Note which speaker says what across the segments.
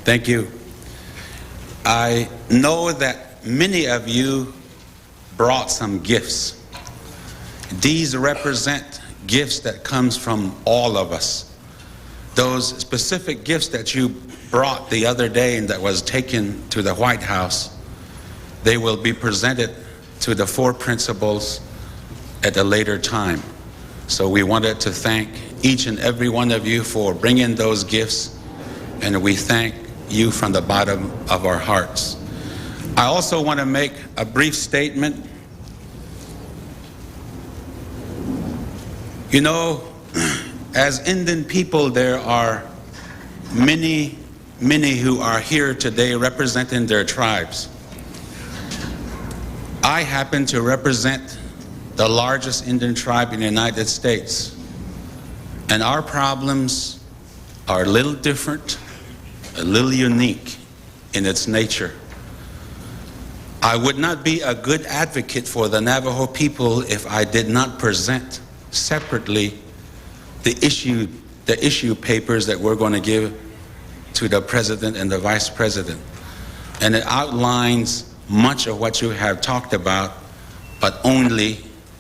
Speaker 1: Thank you. I know that many of you brought some gifts. These represent gifts that comes from all of us. Those specific gifts that you brought the other day and that was taken to the White House, they will be presented to the four principals at a later time. So we wanted to thank each and every one of you for bringing those gifts, and we thank you from the bottom of our hearts. I also want to make a brief statement. You know, as Indian people, there are many who are here today representing their tribes. I happen to represent the largest Indian tribe in the United States, and our problems are a little different, a little unique in its nature. I would not be a good advocate for the Navajo people if I did not present separately the issue papers that we're going to give to the President and the Vice President. And it outlines much of what you have talked about, but only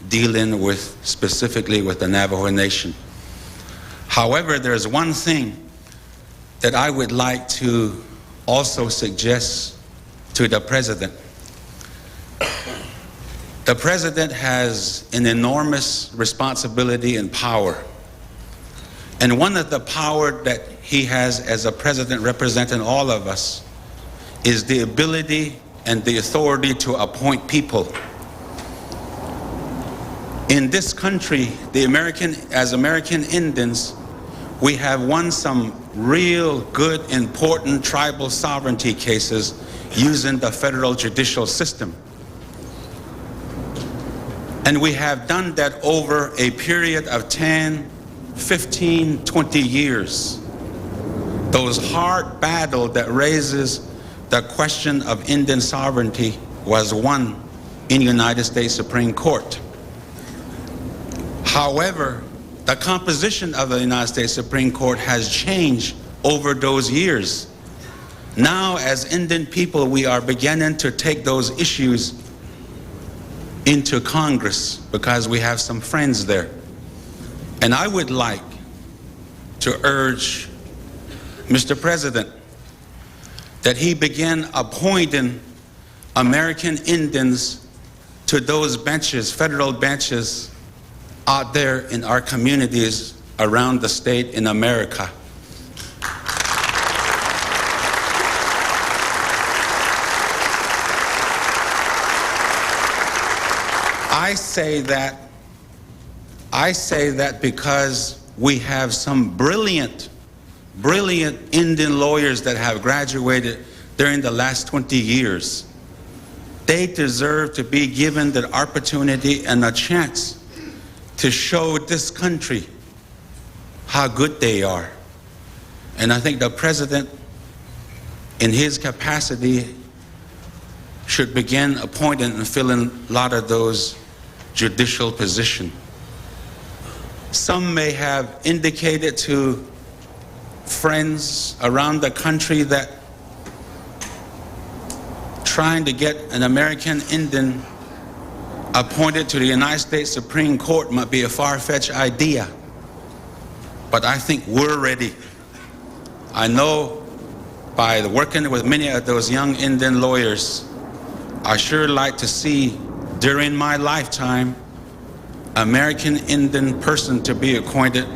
Speaker 1: dealing with specifically with the Navajo Nation. However, there's one thing that I would like to also suggest to the President. The President has an enormous responsibility and power. And one of the power that he has as a president representing all of us is the ability and the authority to appoint people. In this country, as American Indians, we have won some real good, important tribal sovereignty cases using the federal judicial system. And we have done that over a period of 10, 15, 20 years. Those hard battles that raises the question of Indian sovereignty was won in the United States Supreme Court. However, the composition of the United States Supreme Court has changed over those years. Now, as Indian people, we are beginning to take those issues into Congress because we have some friends there. And I would like to urge Mr. President that he begin appointing American Indians to those benches, federal benches, out there in our communities around the state in America. I say that because we have some brilliant Indian lawyers that have graduated during the last 20 years. They deserve to be given the opportunity and a chance to show this country how good they are. And I think the President, in his capacity, should begin appointing and filling a lot of those judicial positions. Some may have indicated to friends around the country that trying to get an American Indian appointed to the United States Supreme Court might be a far-fetched idea. But I think we're ready. I know by working with many of those young Indian lawyers, I sure like to see during my lifetime American Indian person to be appointed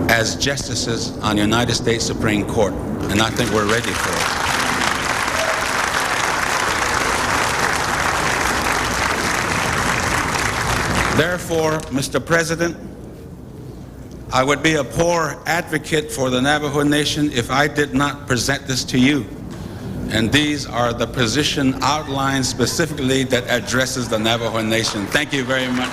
Speaker 1: as justices on the United States Supreme Court. And I think we're ready for it. Therefore, Mr. President, I would be a poor advocate for the Navajo Nation if I did not present this to you. And these are the position outlined specifically that addresses the Navajo Nation. Thank you very much.